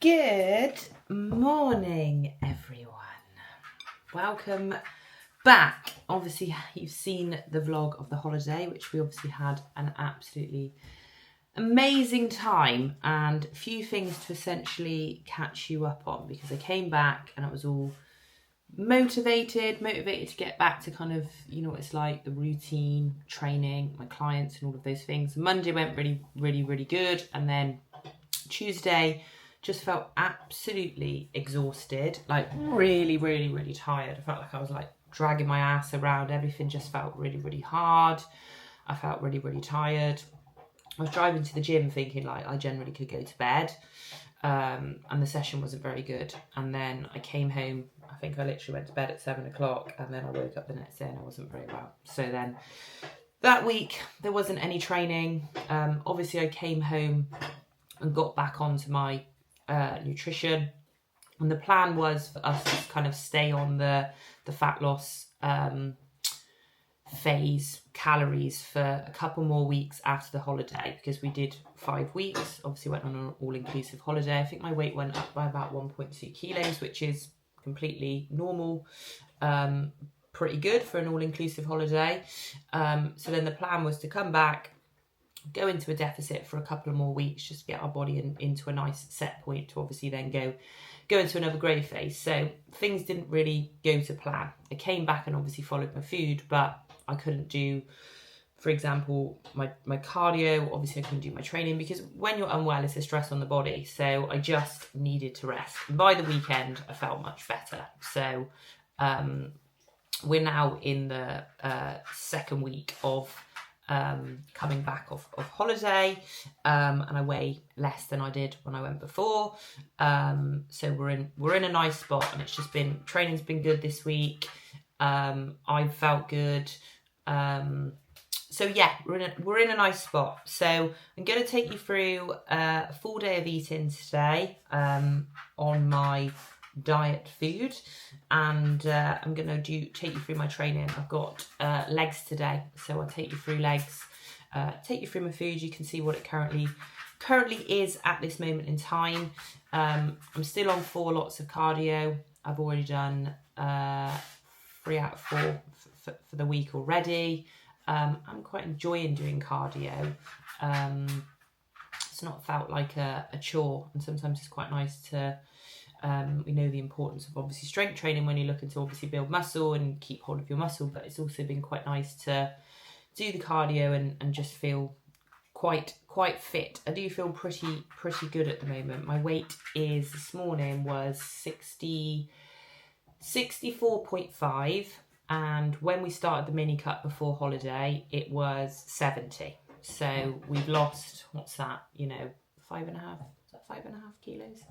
Good morning, everyone. Welcome back. Obviously, you've seen the vlog of the holiday, which we obviously had an absolutely amazing time, and a few things to essentially catch you up on, because I came back and it was all motivated to get back to kind of, you know what it's like, the routine, training, my clients and all of those things. Monday went really good, and then Tuesday just felt absolutely exhausted, like really tired. I felt like I was like dragging my ass around. Everything just felt really hard. I felt really tired. I was driving to the gym thinking like I generally could go to bed, and the session wasn't very good. And then I came home, I think I literally went to bed at 7 o'clock, and then I woke up the next day and I wasn't very well. So then that week there wasn't any training. Obviously I came home and got back onto my nutrition, and the plan was for us to kind of stay on the fat loss phase, calories, for a couple more weeks after the holiday, because we did 5 weeks. Obviously went on an all-inclusive holiday. I think my weight went up by about 1.2 kilos, which is completely normal, pretty good for an all-inclusive holiday. So then the plan was to come back, go into a deficit for a couple of more weeks, just to get our body into a nice set point to obviously then go into another growth phase. So things didn't really go to plan. I came back and obviously followed my food, but I couldn't do, for example, my cardio. Obviously I couldn't do my training, because when you're unwell, it's a stress on the body. So I just needed to rest. And by the weekend, I felt much better. So we're now in the second week of coming back off holiday, and I weigh less than I did when I went before. So we're in a nice spot, and it's just been, training's been good this week. I felt good. So yeah, we're in a nice spot. So I'm going to take you through a full day of eating today, on my diet food, and I'm going to take you through my training. I've got legs today, so I'll take you through legs, take you through my food. You can see what it currently is at this moment in time. I'm still on 4 lots of cardio. I've already done 3 out of 4 for the week already. I'm quite enjoying doing cardio. It's not felt like a chore, and sometimes it's quite nice to, we know the importance of obviously strength training when you're looking to obviously build muscle and keep hold of your muscle, but it's also been quite nice to do the cardio and just feel quite fit. I do feel pretty good at the moment. My weight is, this morning was 64.5, and when we started the mini cut before holiday, it was 70. So we've lost, what's that, 5.5, is that 5.5 kilos?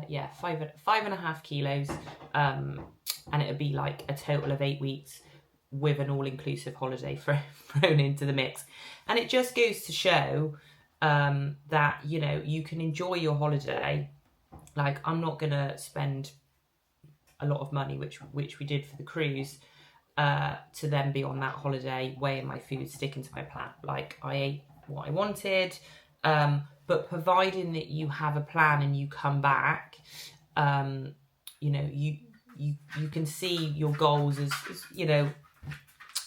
Yeah, 5.5 kilos, and it would be like a total of 8 weeks with an all-inclusive holiday thrown into the mix. And it just goes to show that, you can enjoy your holiday. Like, I'm not gonna spend a lot of money, which we did for the cruise, to then be on that holiday weighing my food, sticking to my plan. Like, I ate what I wanted, but providing that you have a plan and you come back, you can see your goals as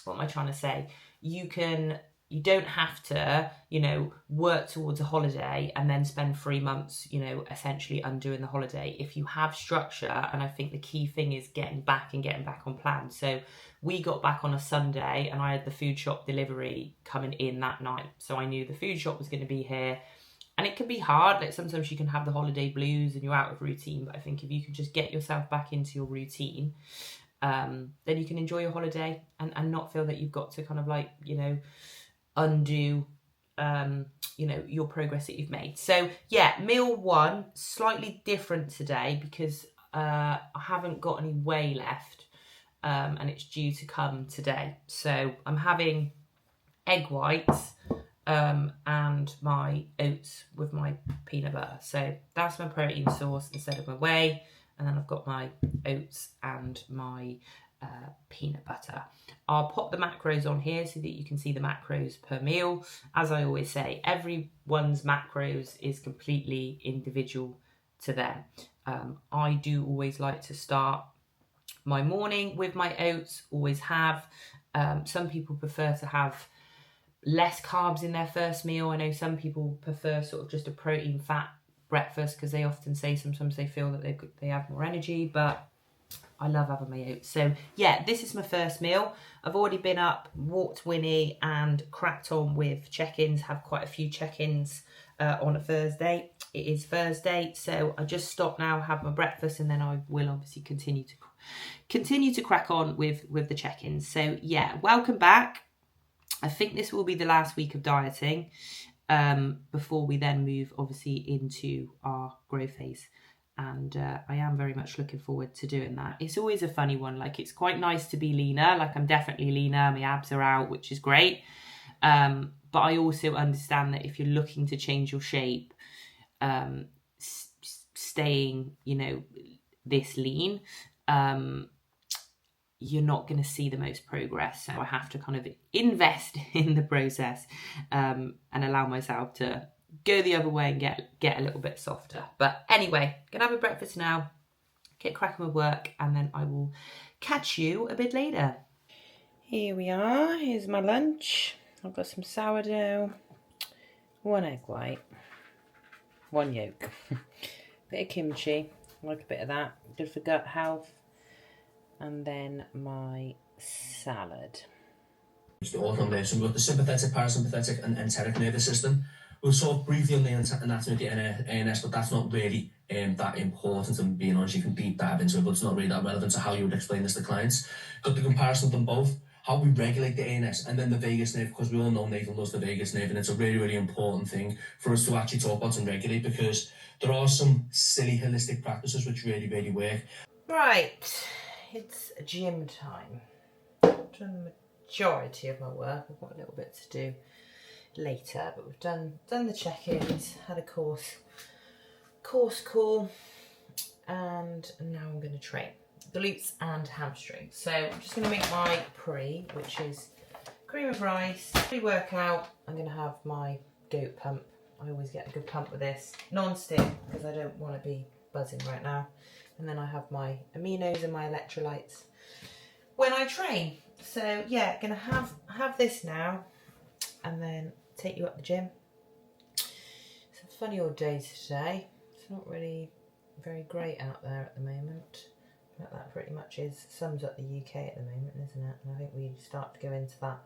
what am I trying to say? You don't have to, work towards a holiday and then spend 3 months, essentially undoing the holiday. If you have structure, and I think the key thing is getting back on plan. So we got back on a Sunday, and I had the food shop delivery coming in that night. So I knew the food shop was going to be here. And it can be hard, like sometimes you can have the holiday blues and you're out of routine, but I think if you can just get yourself back into your routine, then you can enjoy your holiday and not feel that you've got to kind of like, undo, your progress that you've made. So yeah, meal 1, slightly different today because I haven't got any whey left, and it's due to come today. So I'm having egg whites, and my oats with my peanut butter. So that's my protein source instead of my whey. And then I've got my oats and my peanut butter. I'll pop the macros on here so that you can see the macros per meal. As I always say, everyone's macros is completely individual to them. I do always like to start my morning with my oats, always have. Some people prefer to have less carbs in their first meal. I know some people prefer sort of just a protein fat breakfast because they often say sometimes they feel that they have more energy, but I love having my oats. So yeah, this is my first meal. I've already been up, walked Winnie and cracked on with check-ins, have quite a few check-ins on a Thursday. It is Thursday, so I just stop now, have my breakfast, and then I will obviously continue to crack on with the check-ins. So yeah, welcome back. I think this will be the last week of dieting before we then move obviously into our growth phase. And I am very much looking forward to doing that. It's always a funny one. Like, it's quite nice to be leaner. Like, I'm definitely leaner. My abs are out, which is great. But I also understand that if you're looking to change your shape, staying, this lean, you're not going to see the most progress. So I have to kind of invest in the process and allow myself to go the other way and get a little bit softer. But anyway, gonna have a breakfast now, get cracking with work, and then I will catch you a bit later. Here we are. Here's my lunch. I've got some sourdough, 1 egg white, 1 yolk, bit of kimchi, like a bit of that, good for gut health, and then my salad. It's the autumn there, so we've got the sympathetic, parasympathetic, and enteric nervous system. We'll sort of briefly on the anatomy of the ANS, but that's not really that important, and being honest, you can deep dive into it, but it's not really that relevant to how you would explain this to clients. Got the comparison of them both, how we regulate the ANS, and then the vagus nerve, because we all know Nathan loves the vagus nerve, and it's a really, really important thing for us to actually talk about and regulate, because there are some silly holistic practices which really, really work. Right, it's gym time. I've done the majority of my work. I've got a little bit to do later, but we've done the check-ins, had a course call, and now I'm going to train glutes and hamstrings. So I'm just going to make my which is cream of rice, pre-workout. I'm going to have my goat pump. I always get a good pump with this, non-stick, because I don't want to be buzzing right now. And then I have my aminos and my electrolytes when I train. So yeah, going to have this now, and then take you up the gym. It's a funny old day today. It's not really very great out there at the moment. But that pretty much sums up the UK at the moment, isn't it? And I think we start to go into that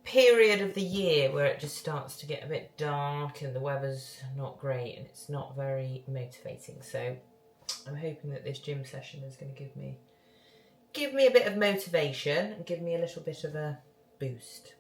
period of the year where it just starts to get a bit dark and the weather's not great and it's not very motivating. So I'm hoping that this gym session is going to give me a bit of motivation and give me a little bit of a boost.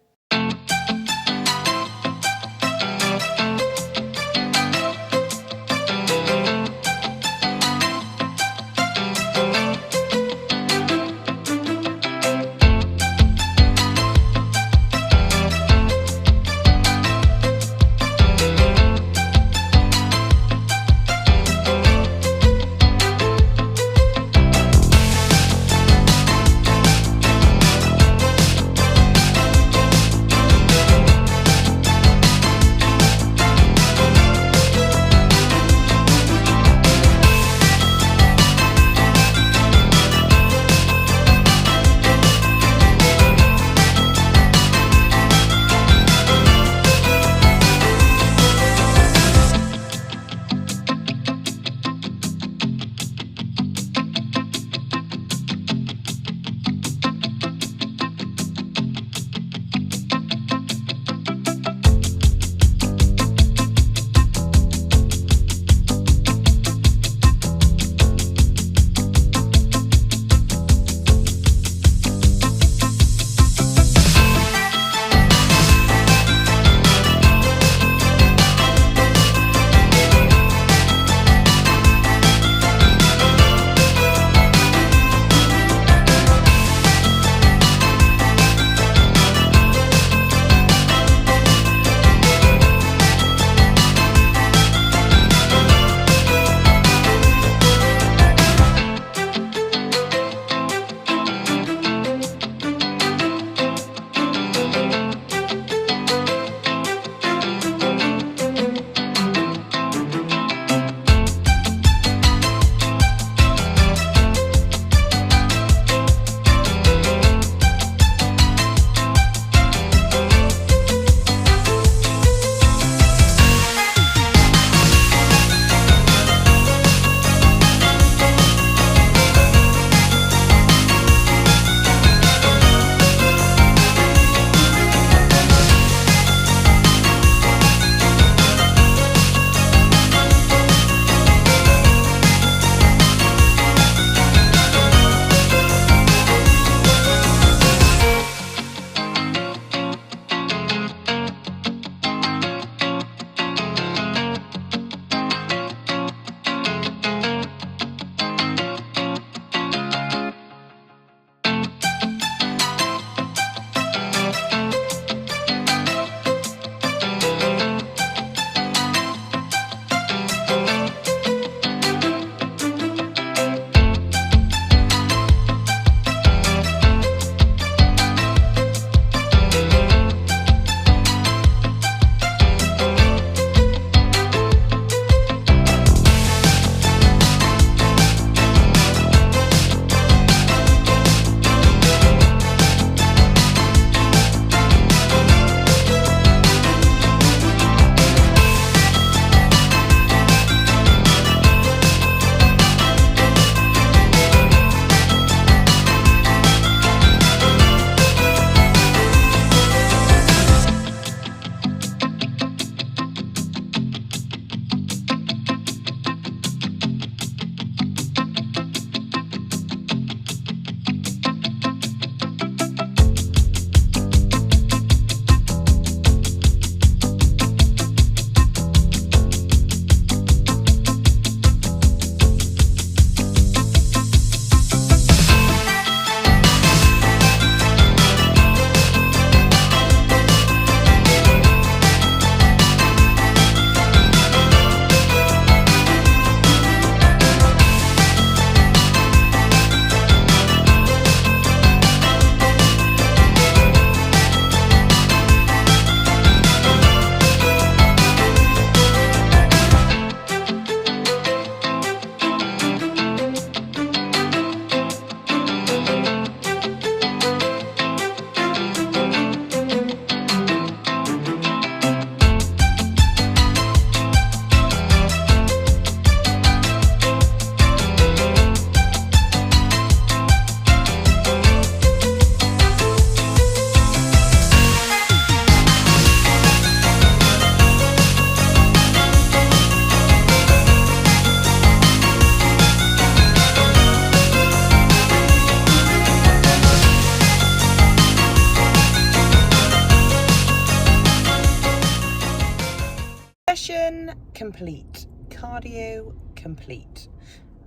complete. Cardio complete.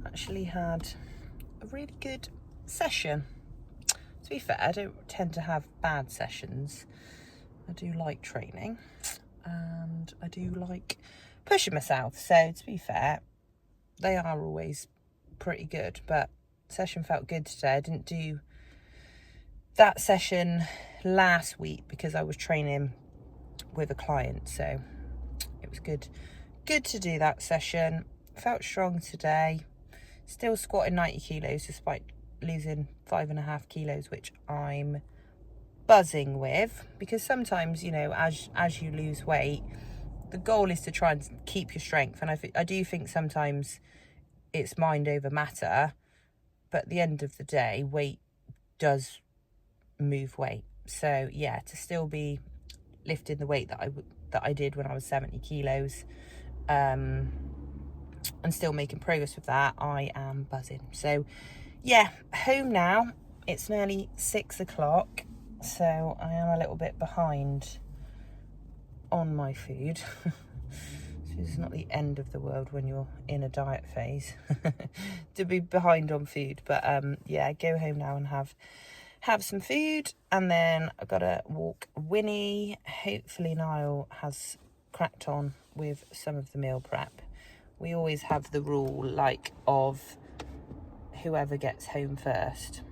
Actually had a really good session. To be fair, I don't tend to have bad sessions. I do like training and I do like pushing myself. So to be fair, they are always pretty good, but session felt good today. I didn't do that session last week because I was training with a client, so it was good to do that session. Felt strong today, still squatting 90 kilos despite losing 5.5 kilos, which I'm buzzing with, because sometimes, you know, as you lose weight, the goal is to try and keep your strength, and I do think sometimes it's mind over matter, but at the end of the day, weight does move weight. So yeah, to still be lifting the weight that I did when I was 70 kilos, and still making progress with that, I am buzzing. So yeah, home now. It's nearly 6 o'clock, so I am a little bit behind on my food. So it's not the end of the world when you're in a diet phase to be behind on food, but yeah, go home now and have some food, and then I've got to walk Winnie. Hopefully Niall has cracked on with some of the meal prep. We always have the rule, like, of whoever gets home first,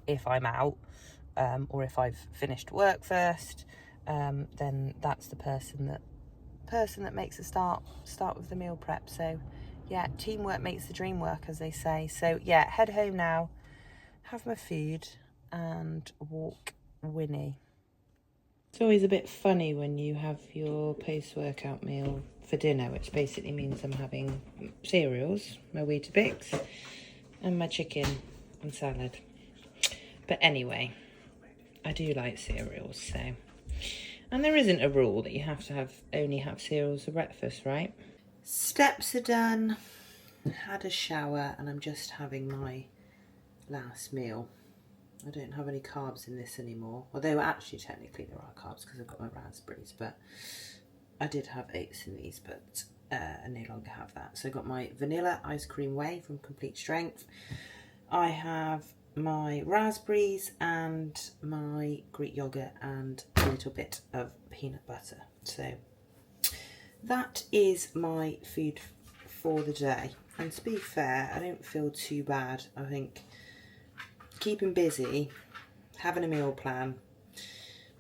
if I'm out, or if I've finished work first, then that's the person that makes a start with the meal prep. So yeah, teamwork makes the dream work, as they say. So yeah, head home now, have my food, and walk Winnie. It's always a bit funny when you have your post-workout meal for dinner, which basically means I'm having cereals, my Weetabix, and my chicken and salad. But anyway, I do like cereals, so. And there isn't a rule that you have to only have cereals for breakfast, right? Steps are done, had a shower, and I'm just having my last meal. I don't have any carbs in this anymore, although actually technically there are carbs because I've got my raspberries, but I did have oats in these, but I no longer have that. So I got my vanilla ice cream whey from Complete Strength. I have my raspberries and my Greek yogurt and a little bit of peanut butter. So that is my food for the day. And to be fair, I don't feel too bad. I think keeping busy, having a meal plan,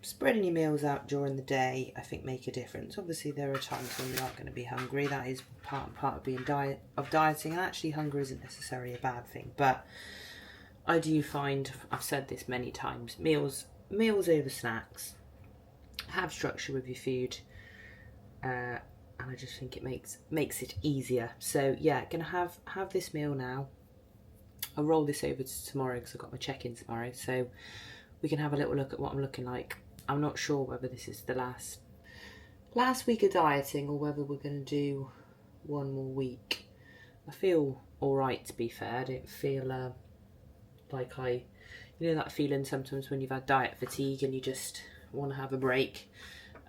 spreading your meals out during the day, I think make a difference. Obviously there are times when you aren't going to be hungry. That is part of being dieting, and actually hunger isn't necessarily a bad thing, but I do find, I've said this many times, meals over snacks. Have structure with your food, and I just think it makes it easier. So yeah, gonna have this meal now. I'll roll this over to tomorrow because I've got my check-in tomorrow, so we can have a little look at what I'm looking like. I'm not sure whether this is the last week of dieting or whether we're going to do one more week. I feel all right, to be fair. I don't feel like you know that feeling sometimes when you've had diet fatigue and you just want to have a break.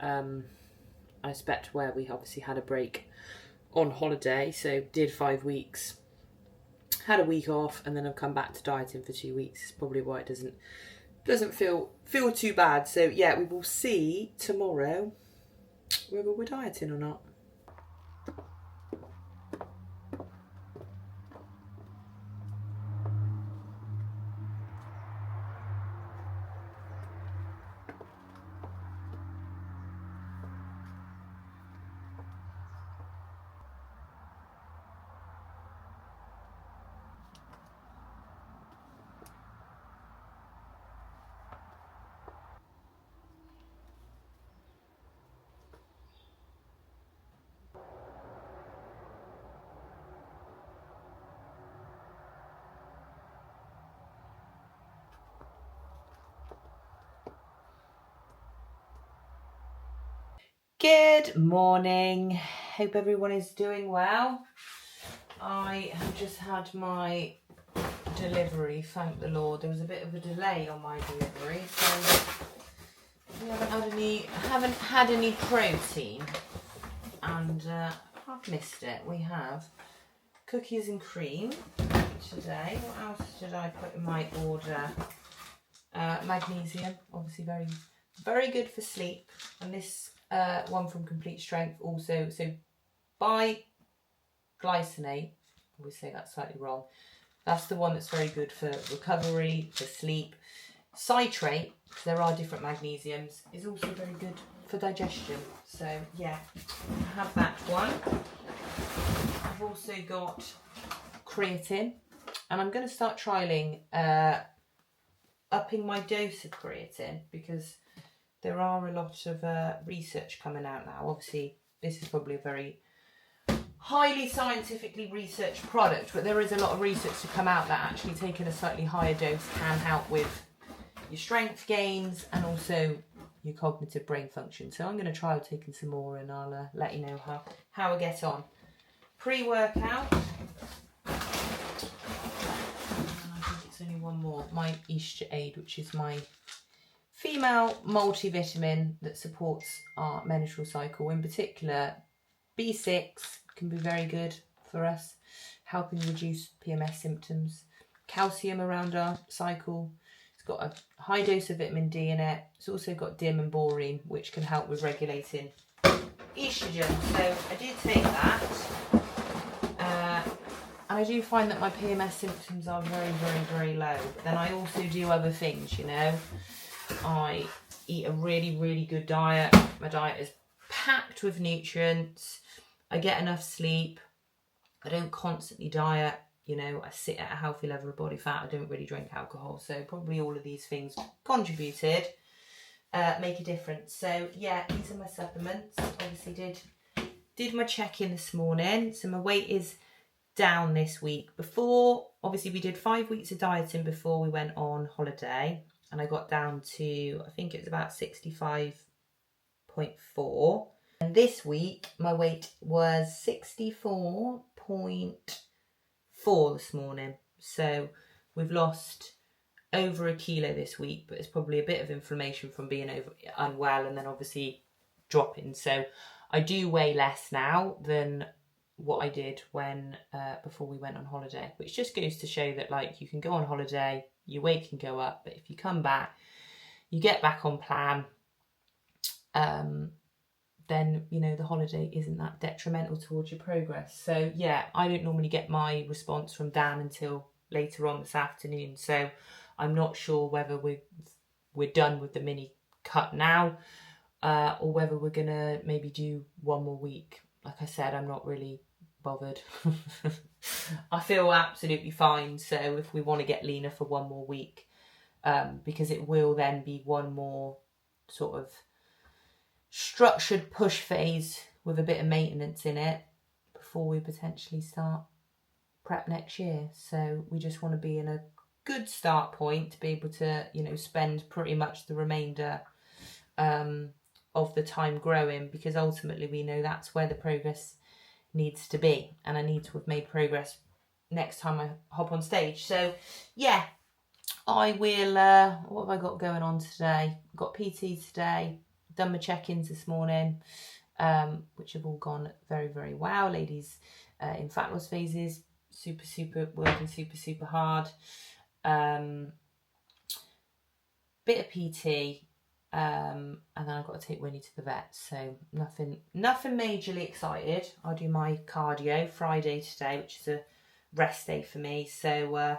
I expect where we obviously had a break on holiday, so did 5 weeks, had a week off, and then I've come back to dieting for 2 weeks. It's probably why it doesn't feel too bad. So yeah, we will see tomorrow whether we're dieting or not. Good morning. Hope everyone is doing well. I have just had my delivery, thank the Lord. There was a bit of a delay on my delivery, so we haven't had any protein. and I've missed it. We have cookies and cream today. What else did I put in my order? Magnesium, obviously very good for sleep. And this one from Complete Strength also, so biglycinate, I always say that slightly wrong. That's the one that's very good for recovery, for sleep. Citrate, because there are different magnesiums, is also very good for digestion. So yeah, have that one. I've also got creatine, and I'm going to start trialling upping my dose of creatine, because there are a lot of research coming out now. Obviously, this is probably a very highly scientifically researched product, but there is a lot of research to come out that actually taking a slightly higher dose can help with your strength gains and also your cognitive brain function. So I'm going to try taking some more, and I'll let you know how I get on. Pre-workout, I think it's only one more, my Easter Aid, which is my female multivitamin that supports our menstrual cycle. In particular, B6 can be very good for us, helping reduce PMS symptoms. Calcium around our cycle. It's got a high dose of vitamin D in it. It's also got DIM and borine, which can help with regulating estrogen. So I did take that. And I do find that my PMS symptoms are very low. But then I also do other things, you know. I eat a really good diet. My diet is packed with nutrients. I get enough sleep. I don't constantly diet. You know, I sit at a healthy level of body fat. I don't really drink alcohol. So probably all of these things contributed, make a difference. So yeah, these are my supplements. Obviously did my check-in this morning. So my weight is down this week. Before, obviously we did 5 weeks of dieting before we went on holiday. And I got down to, I think it was about 65.4. And this week, my weight was 64.4 this morning. So we've lost over a kilo this week, but it's probably a bit of inflammation from being unwell and then obviously dropping. So I do weigh less now than what I did when before we went on holiday, which just goes to show that, like, you can go on holiday, your weight can go up, but if you come back, you get back on plan, then, you know, the holiday isn't that detrimental towards your progress. So yeah, I don't normally get my response from Dan until later on this afternoon, so I'm not sure whether we're done with the mini cut now, or whether we're gonna maybe do one more week. Like I said, I'm not really bothered. I feel absolutely fine. So if we want to get leaner for one more week, because it will then be one more sort of structured push phase with a bit of maintenance in it before we potentially start prep next year. So we just want to be in a good start point to be able to, you know, spend pretty much the remainder of the time growing, because ultimately we know that's where the progress needs to be, and I need to have made progress next time I hop on stage. So yeah, I will what have I got going on today? Got PT today, done my check-ins this morning, which have all gone very well. Ladies in fat loss phases, working super hard. Bit of PT, and then I've got to take Winnie to the vet. So nothing majorly excited. I'll do my cardio Friday today, which is a rest day for me. So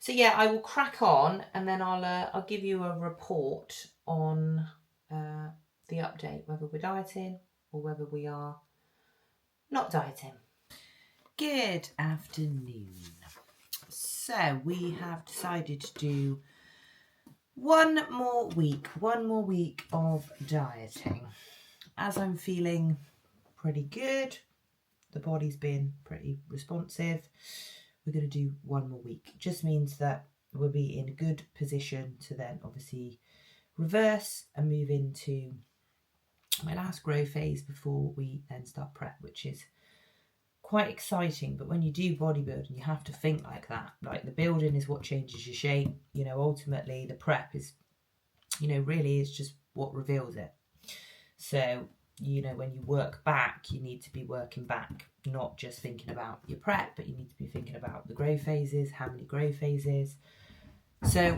yeah, I will crack on, and then I'll give you a report on the update, whether we're dieting or whether we are not dieting. Good afternoon. So we have decided to do one more week of dieting. As I'm feeling pretty good, the body's been pretty responsive, we're going to do one more week. Just means that we'll be in a good position to then obviously reverse and move into my last grow phase before we then start prep, which is quite exciting. But when you do bodybuilding, you have to think like that. Like, the building is what changes your shape. You know, ultimately the prep is, you know, really is just what reveals it. So you know, when you work back, you need to be working back, not just thinking about your prep, but you need to be thinking about the growth phases, how many growth phases. So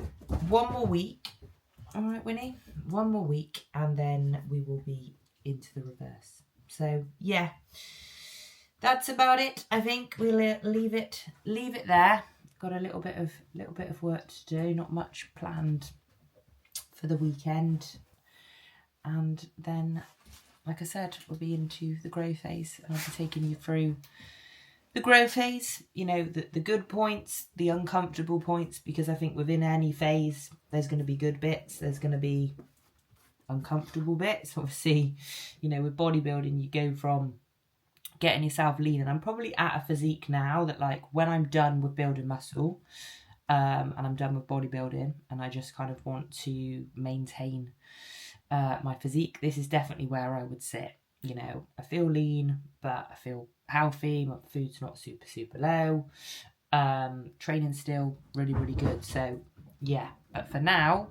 1 more week. All right, Winnie, 1 more week, and then we will be into the reverse. So yeah, that's about it. I think we'll leave it there. Got a little bit of work to do. Not much planned for the weekend, and then, like I said, we'll be into the growth phase, and I'll be taking you through the growth phase, you know, the good points, the uncomfortable points, because I think within any phase, there's going to be good bits, there's going to be uncomfortable bits. Obviously, you know, with bodybuilding, you go from getting yourself lean, and I'm probably at a physique now that, like, when I'm done with building muscle, and I'm done with bodybuilding, and I just kind of want to maintain my physique, this is definitely where I would sit. You know, I feel lean, but I feel healthy. My food's not super low. Training's still really good. So yeah, but for now,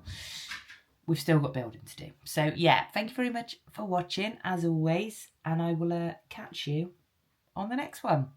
we've still got building to do. So yeah, thank you very much for watching, as always, and I will catch you on the next one.